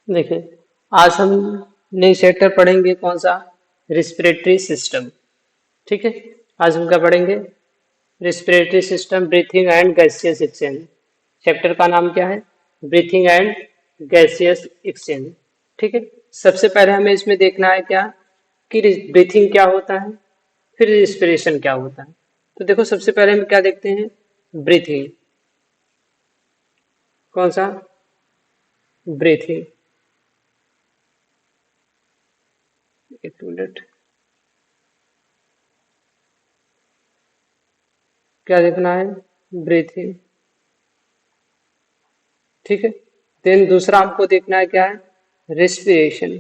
देखिए, आज हम नई चैप्टर पढ़ेंगे कौन सा? Respiratory system. ठीक है, आज हम क्या पढ़ेंगे? Respiratory system, breathing and gaseous exchange. Chapter का नाम क्या है? Breathing and gaseous exchange. ठीक है, सबसे पहले हमें इसमें देखना है क्या कि ब्रीथिंग क्या होता है, फिर रिस्पिरेशन क्या होता है। तो देखो, सबसे पहले हम क्या देखते हैं? ब्रीथिंग। कौन सा? ब्रीथिंग। एक मिनट, क्या देखना है? ब्रीथिंग। ठीक है, देन दूसरा हमको देखना है क्या है? रेस्पिरेशन।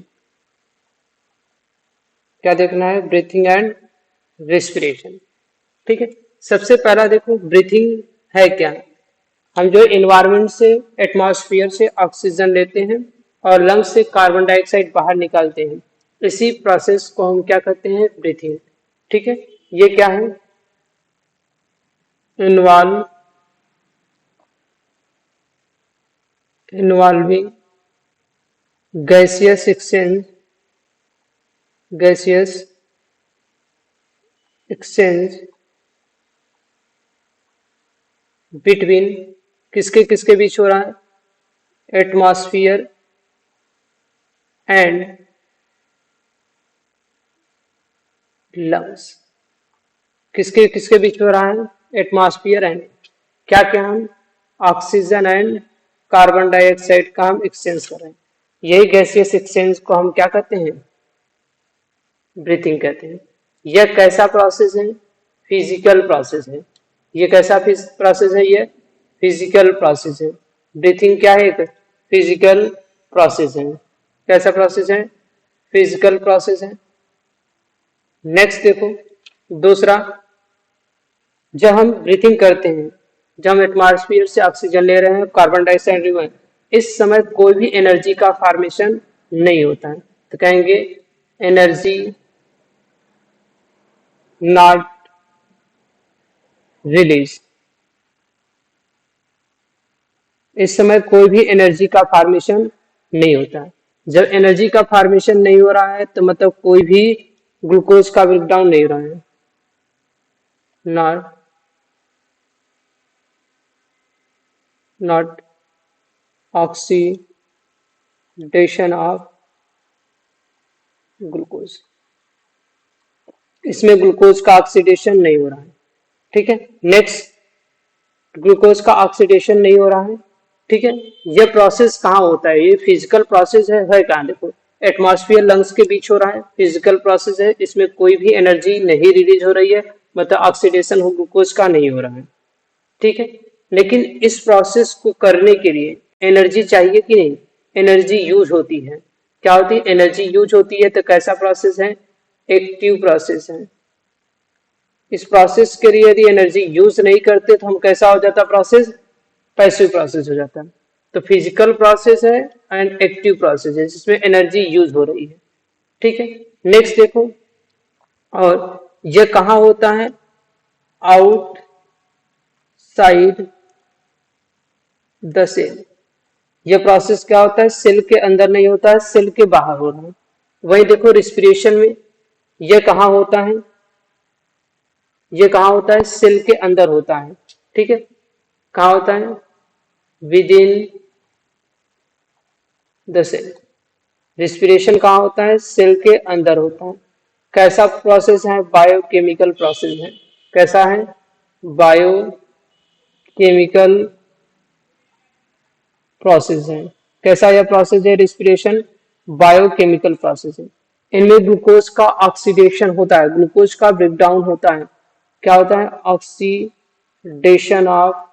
क्या देखना है? Breathing and respiration. ठीक है, सबसे पहला देखो ब्रीथिंग है क्या। हम जो एनवायरनमेंट से, एटमॉस्फेयर से ऑक्सीजन लेते हैं और लंग्स से कार्बन डाइऑक्साइड बाहर निकालते हैं, इसी प्रोसेस को हम क्या कहते हैं? ब्रीथिंग। ठीक है, ये क्या है? Involve involving gaseous exchange, gaseous exchange between, किसके किसके बीच हो रहा है? Atmosphere and lungs. किसके किसके बीच हो रहा है? एटमॉस्फियर एंड क्या क्या? हम ऑक्सीजन एंड कार्बन डाइऑक्साइड का हम एक्सचेंज कर रहे हैं। यही गैसियस एक्सचेंज को हम क्या कहते हैं? ब्रीथिंग कहते हैं। यह कैसा प्रोसेस है? फिजिकल प्रोसेस है। ये कैसा प्रोसेस है? ये फिजिकल प्रोसेस है। ब्रीथिंग क्या है? एक फिजिकल प्रोसेस है। कैसा प्रोसेस है? फिजिकल प्रोसेस है। नेक्स्ट देखो, दूसरा, जब हम ब्रीथिंग करते हैं, जब हम एटमॉस्फेयर से ऑक्सीजन ले रहे हैं, कार्बन डाइऑक्साइड रिमूव, इस समय कोई भी एनर्जी का फॉर्मेशन नहीं होता है। तो कहेंगे एनर्जी नॉट रिलीज। इस समय कोई भी एनर्जी का फॉर्मेशन नहीं होता है। जब एनर्जी का फॉर्मेशन नहीं हो रहा है तो मतलब कोई भी ग्लूकोज का ब्रेकडाउन नहीं हो रहा है। Not oxidation of glucose. इसमें ग्लूकोज का ऑक्सीडेशन नहीं हो रहा है। ठीक है, नेक्स्ट, ग्लूकोज का ऑक्सीडेशन नहीं हो रहा है। ठीक है, ये प्रोसेस कहाँ होता है? ये फिजिकल प्रोसेस है कहाँ? देखो, एटमॉस्फेयर लंग्स के बीच हो रहा है, फिजिकल प्रोसेस है, इसमें कोई भी एनर्जी नहीं रिलीज हो रही है, मतलब ऑक्सीडेशन हो ग्लूकोज का नहीं हो रहा है। ठीक है, लेकिन इस प्रोसेस को करने के लिए एनर्जी चाहिए कि नहीं? एनर्जी यूज होती है। क्या होती है? एनर्जी यूज होती है। तो कैसा प्रोसेस है? एक्टिव प्रोसेस है। इस प्रोसेस के लिए यदि एनर्जी यूज नहीं करते तो हम कैसा हो जाता प्रोसेस? पैसिव प्रोसेस हो जाता है। तो फिजिकल प्रोसेस है एंड एक्टिव प्रोसेस है जिसमें एनर्जी यूज हो रही है। ठीक है, नेक्स्ट देखो, और यह कहाँ होता है? Outside the cell. यह प्रोसेस क्या होता है? सेल के अंदर नहीं होता है, सेल के बाहर हो रहा है। वही देखो रिस्पिरेशन में, यह कहाँ होता है? ये कहाँ होता है? सेल के अंदर होता है। ठीक है, कहाँ होता है? Within the cell. Respiration कहाँ होता है? सेल के अंदर होता है। कैसा प्रोसेस है? बायोकेमिकल प्रोसेस है। कैसा है? बायोकेमिकल प्रोसेस है। कैसा यह प्रोसेस है? रिस्पिरेशन बायोकेमिकल प्रोसेस है। इनमें ग्लूकोज का ऑक्सीडेशन होता है, ग्लूकोज का ब्रेकडाउन होता है। क्या होता है? Oxidation of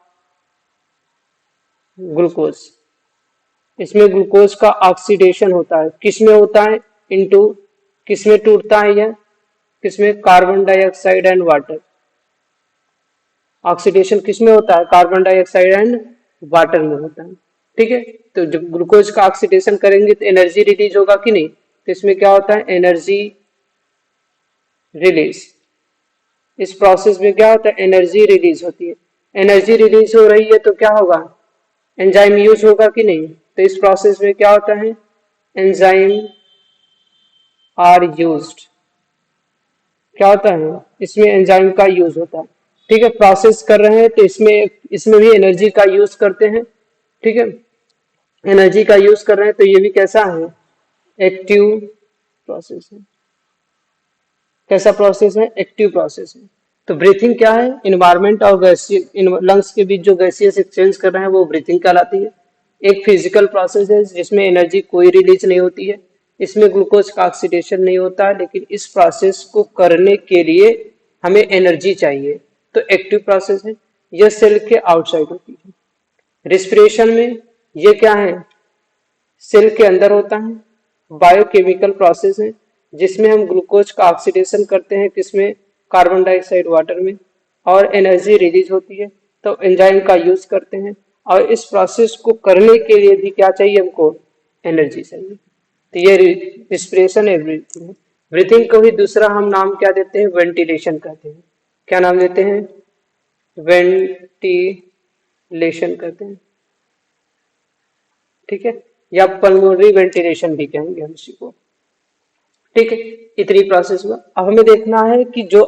glucose. इसमें ग्लूकोज का ऑक्सीडेशन होता है। किसमें होता है? इनटू, किसमें टूटता है यह? किसमें? Carbon dioxide and water. Oxidation किसमें होता है? कार्बन डाइऑक्साइड एंड वाटर में होता है। ठीक है, तो जब ग्लूकोज का ऑक्सीडेशन करेंगे तो एनर्जी रिलीज होगा कि नहीं? तो इसमें क्या होता है? Energy release. इस प्रोसेस में क्या होता है? एनर्जी रिलीज होती है। एनर्जी रिलीज हो रही है तो क्या होगा? एंजाइम यूज होगा कि नहीं? तो इस प्रोसेस में क्या होता है? एंजाइम आर यूज्ड, क्या होता है, इसमें एंजाइम का यूज होता है। ठीक है, प्रोसेस कर रहे हैं तो इसमें इसमें भी एनर्जी का यूज करते हैं। ठीक है, एनर्जी का यूज कर रहे हैं तो ये भी कैसा है, एक्टिव प्रोसेस है। कैसा प्रोसेस है, एक्टिव प्रोसेस है। तो ब्रीथिंग क्या है, इन्वायरमेंट और गैसीय लंग्स के बीच जो गैसियस एक्सचेंज कर रहे हैं वो ब्रीथिंग कहलाती है। एक फिजिकल प्रोसेस है जिसमें एनर्जी कोई रिलीज नहीं होती है, इसमें ग्लूकोज का ऑक्सीडेशन नहीं होता है, लेकिन इस प्रोसेस को करने के लिए हमें एनर्जी चाहिए, तो एक्टिव प्रोसेस है। यह सेल के आउटसाइड होती है। रिस्पिरेशन में ये क्या है, सेल के अंदर होता है, बायोकेमिकल प्रोसेस है जिसमें हम ग्लूकोज का ऑक्सीडेशन करते हैं, किसमें, कार्बन डाइऑक्साइड वाटर में, और एनर्जी रिलीज होती है, तो एंजाइम का यूज करते हैं। और इस प्रोसेस को करने के लिए भी क्या चाहिए हमको, एनर्जी चाहिए। तो ये रिस्पिरेशन है, ब्रीथिंग। ब्रीथिंग को ही दूसरा हम नाम क्या देते हैं, वेंटिलेशन कहते हैं। क्या नाम देते हैं, वेंटिलेशन कहते हैं। ठीक है, या पल्मोनरी वेंटिलेशन भी कहेंगे हम इसी को। ठीक है, इतनी प्रोसेस हुआ। अब हमें देखना है कि जो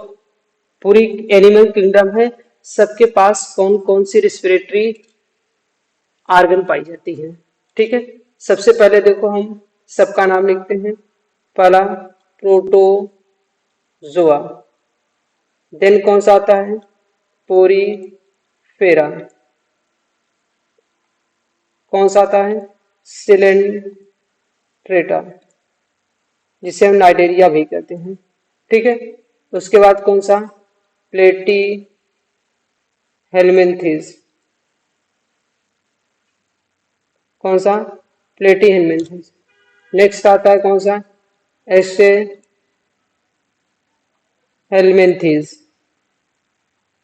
पूरी एनिमल किंगडम है सबके पास कौन कौन सी रिस्पिरेटरी आर्गन पाई जाती है। ठीक है, सबसे पहले देखो हम सबका नाम लिखते हैं। पहला प्रोटोजोआ, देन कौन सा आता है, पोरीफेरा, कौन सा आता है, सिलेंट्रेटा, जिसे हम नाइडेरिया भी कहते हैं। ठीक है, उसके बाद कौन सा, प्लेटी हेलमिंथिस, कौन सा, प्लेटी हेलमिंथिस। नेक्स्ट आता है कौन सा, एस्टे हेलमिंथिस।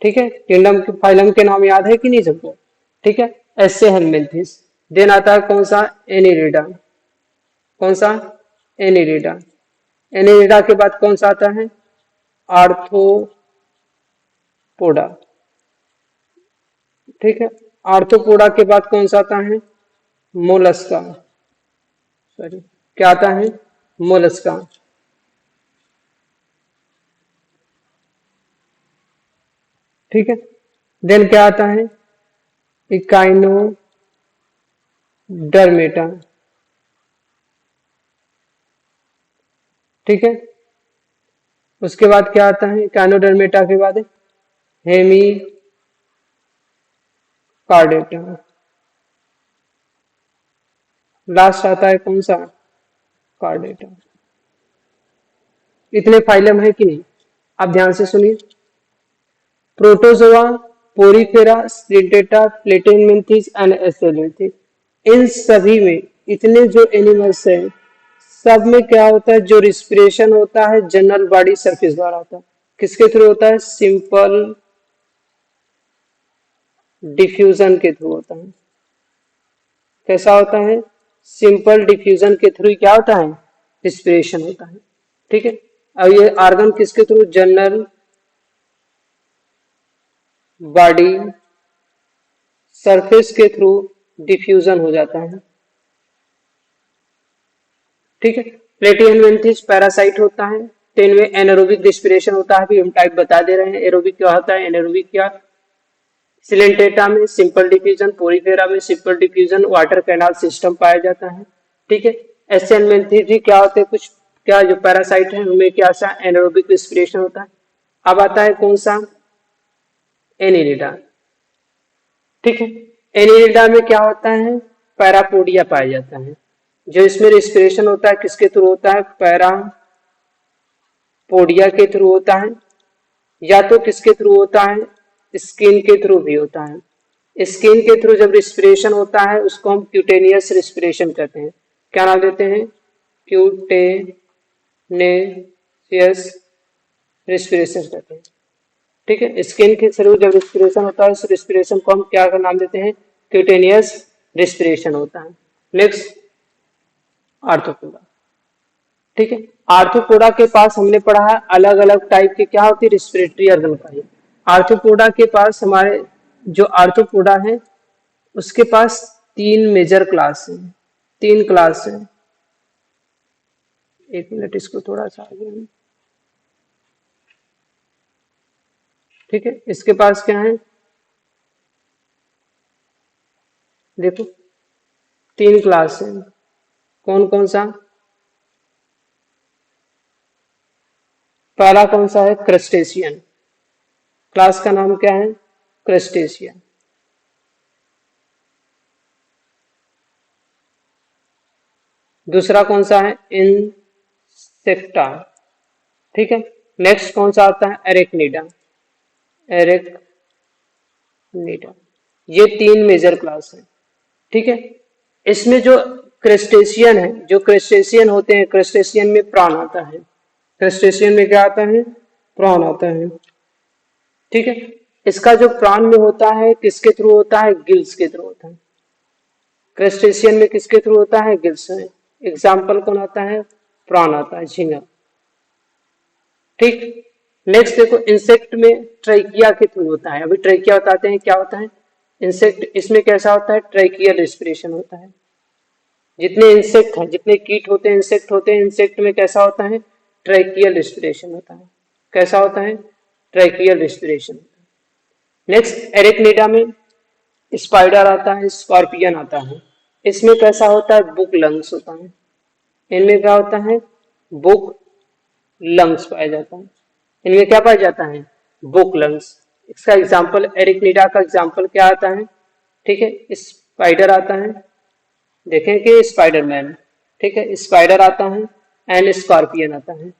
ठीक है, किंगडम के फाइलम के नाम याद है कि नहीं सबको। ठीक है, एस्टे हेलमिंथिस। देन आता है कौन सा, एनिरिडा, कौन सा, एनिरिडा। एनिरिडा के बाद कौन सा आता है, आर्थ्रोपोडा। ठीक है, आर्थ्रोपोडा के बाद कौन सा आता है, मोलस्का, सॉरी क्या आता है, मोलस्का। ठीक है, देन क्या आता है, इकाइनोडर्मेटा। ठीक है, उसके बाद क्या आता है, इकाइनोडर्मेटा के बाद हेमी कार्डेटा। लास्ट आता है कौन सा, कार्डेटा। इतने फाइलम है कि नहीं, आप ध्यान से सुनिए। प्रोटोजोआ, पोरीफेरा, स्प्लिटेटा, प्लेटेनमेंथिस एंड एस्टेलिथिस। इन सभी में, इतने जो एनिमल्स हैं सब में क्या होता है, जो रिस्पिरेशन होता है जनरल बॉडी सरफेस द्वारा होता है। किसके थ्रू होता है, सिंपल डिफ्यूजन के थ्रू होता है। कैसा होता है, सिंपल डिफ्यूजन के थ्रू क्या होता है, रिस्पिरेशन होता है। ठीक है, अब ये आर्गन किसके थ्रू, जनरल बॉडी सरफेस के थ्रू डिफ्यूजन हो जाता है। ठीक है, प्लेटिहेलमिंथिस पैरासाइट होता है, तो इनमें एनारोबिक रिस्पिरेशन होता है, अभी हम टाइप बता दे रहे हैं। एरोबिक क्या होता है, एनारोबिक क्या, सिलेंटेटा में सिंपल डिफ्यूजन, पोरीफेरा में simple diffusion, water canal system पाया जाता है। ठीक है, एस्टेनमेंथिस भी क्या होते हैं, कुछ क्या जो पैरासाइट है उनमें क्या सा एनारोबिक रिस्पिरेशन होता है। अब आता है कौन सा, एनिलिडा। ठीक है, एनिलिडा में क्या होता है, पैरापोडिया पाया जाता है। जो इसमें रिस्पिरेशन होता है किसके थ्रू होता है, पैरापोडिया के थ्रू होता है, या तो किसके थ्रू होता है, स्किन के थ्रू भी होता है। स्किन के थ्रू जब रिस्पिरेशन होता है उसको हम क्यूटेनियस रिस्पिरेशन कहते हैं। क्या नाम देते हैं, क्यूटेनियस रिस्पिरेशन कहते हैं। ठीक है, स्किन के थ्रू जब रिस्पिरेशन होता है उस रिस्पिरेशन को हम क्या का नाम देते हैं, क्यूटेनियस रिस्पिरेशन होता है। Next, arthropoda. ठीक है, आर्थ्रोपोडा के पास हमने पढ़ा है अलग अलग टाइप के क्या होती है, रिस्पिरेटरी ऑर्गन पाई। आर्थ्रोपोडा के पास हमारे जो आर्थ्रोपोडा है उसके पास तीन मेजर क्लास है, तीन क्लास है। एक मिनट, इसको थोड़ा सा आगे, ठीक है। इसके पास क्या है, देखो 3 क्लास है। कौन कौन सा? पहला कौन सा है? क्रस्टेशियन। क्लास का नाम क्या है? क्रस्टेशियन। दूसरा कौन सा है? इंसेक्टा। ठीक है। नेक्स्ट कौन सा आता है? एरेक्निडा। एरेक्निडा। ये 3 मेजर क्लास है। ठीक है। इसमें जो क्रस्टेशियन है, जो क्रस्टेशियन होते हैं, क्रस्टेशियन में प्राण आता है। क्रस्टेशियन में क्या आता है? प्राण आता है। ठीक है। इसका जो प्राण में होता है किसके थ्रू होता है? गिल्स के थ्रू होता है। क्रस्टेशियन में किसके थ्रू होता है? गिल्स में। एग्जाम्पल कौन आता है? प्राण आता है, झींगा। ठीक। नेक्स्ट देखो, इंसेक्ट में ट्रैकिया के थ्रू होता है। अभी ट्रैकिया बताते हैं क्या होता है। इंसेक्ट, इसमें कैसा होता है? ट्रैकियल रेस्पिरेशन होता है। जितने इंसेक्ट हैं, जितने कीट होते हैं, इंसेक्ट होते हैं, इंसेक्ट में कैसा होता है? ट्रैकियल रेस्पिरेशन होता है। कैसा होता है? Tracheal respiration. नेक्स्ट एरेक्निडा में स्पाइडर आता है, स्कॉर्पियन आता है। इसमें कैसा होता है? बुक लंग्स होता है। इनमें क्या होता है? बुक लंग्स पाया जाता है। इनमें क्या पाया जाता है? Book lungs. इसका एग्जाम्पल, एरिकनिडा का एग्जाम्पल क्या आता है? ठीक है। स्पाइडर आता है, देखें कि स्पाइडरमैन। ठीक है। स्पाइडर आता है एंड स्कॉर्पियन आता है।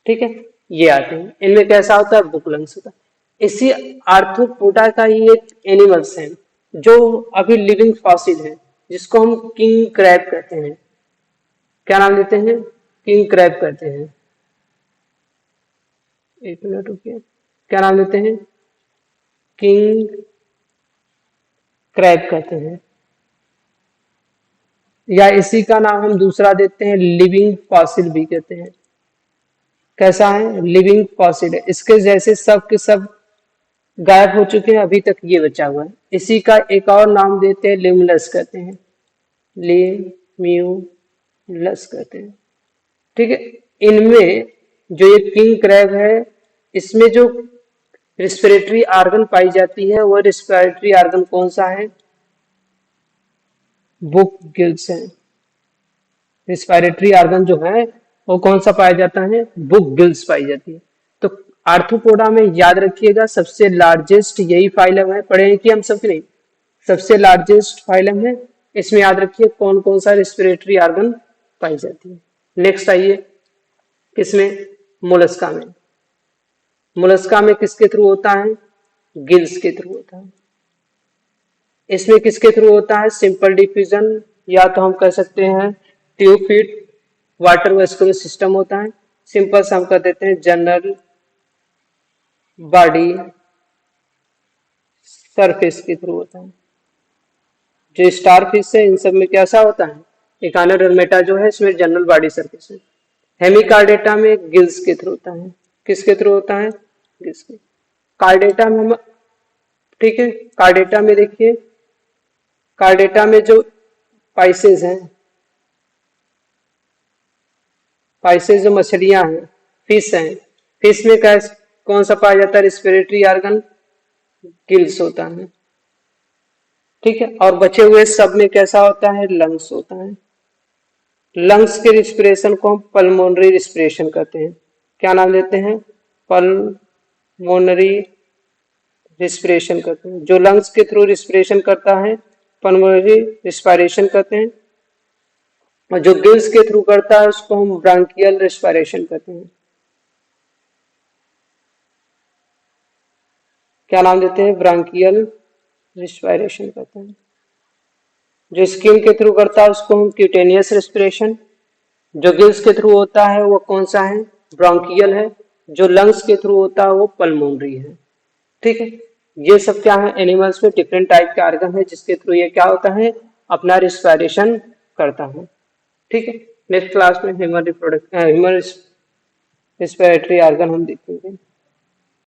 ठीक है। ये आते हैं। इनमें कैसा होता है? बुक लंग्स होता है। इसी आर्थ्रोपोडा का ही एक एनिमल्स है जो अभी लिविंग फॉसिल है, जिसको हम किंग क्रैब कहते हैं। क्या नाम देते हैं? किंग क्रैब कहते हैं। एक मिनट रुकिए, क्या नाम देते हैं? किंग क्रैब कहते हैं, या इसी का नाम हम दूसरा देते हैं, लिविंग फॉसिल भी कहते हैं। कैसा है? लिविंग फॉसिल है। इसके जैसे सब के सब गायब हो चुके हैं, अभी तक ये बचा हुआ है। इसी का एक और नाम देते हैं, लिमलस कहते हैं। लिम्यूलस कहते हैं। ठीक है। इनमें जो ये किंग क्रैब है, इसमें जो रिस्पिरेटरी आर्गन पाई जाती है, वह रिस्पिरेटरी आर्गन कौन सा है? बुक गिल्स है। रिस्पिरेटरी आर्गन जो है वो कौन सा पाया जाता है? बुक गिल्स पाई जाती है। तो आर्थ्रोपोडा में याद रखिएगा, सबसे लार्जेस्ट यही फाइलम है। पढ़े हैं कि हम सब नहीं? सबसे लार्जेस्ट फाइलम है। इसमें याद रखिए कौन कौन सा रिस्पिरेटरी आर्गन पाई जाती है। नेक्स्ट आइए, किसमें? मोलस्का में। मोलस्का में किसके थ्रू होता है? गिल्स के थ्रू होता है। इसमें किसके थ्रू होता है? सिंपल डिफ्यूजन, या तो हम कह सकते हैं tube feet water vascular system होता है। सिंपल से हम कह देते हैं जनरल बॉडी सरफेस के थ्रू होता है। जो स्टार फिश है, इन सब में कैसा होता है? इकानोडर्मेटा जो है, इसमें जनरल बॉडी सरफेस है। हेमिकार्डेटा में गिल्स के थ्रू होता है। किसके थ्रू होता है? गिल्स के। कार्डेटा में हम, ठीक है, कार्डेटा में देखिए, कार्डेटा में जो पाइसेस हैं, पाइसेस जो मछलियां हैं, फिश हैं, फिश में कौन सा पाया जाता है? रिस्पिरेटरी आर्गन गिल्स होता है। ठीक है। और बचे हुए सब में कैसा होता है? लंग्स होता है। लंग्स के रिस्पिरेशन को हम पल्मोनरी रिस्पिरेशन कहते हैं। क्या नाम देते हैं? पल्मोनरी रिस्पिरेशन कहते हैं। जो लंग्स के थ्रू रिस्पिरेशन करता है, पल्मोनरी रिस्पिरेशन कहते हैं। और जो गिल्स के थ्रू करता है, उसको हम ब्रांकियल रिस्पिरेशन कहते हैं। क्या नाम देते हैं? ब्रांकियल रिस्पिरेशन कहते हैं। जो स्किन के थ्रू करता है, उसको हम क्यूटेनियस रिस्पिरेशन। जो गिल्स के थ्रू होता है वो कौन सा है? ब्रोंकियल है। जो लंग्स के थ्रू होता है वो पल्मोनरी है। ठीक है। ये सब क्या है? एनिमल्स में डिफरेंट टाइप के आर्गन है, जिसके थ्रू ये क्या होता है? अपना रिस्पिरेशन करता है। ठीक है। नेक्स्ट क्लास में ह्यूमन रिस्पिरेटरी आर्गन हम देखेंगे।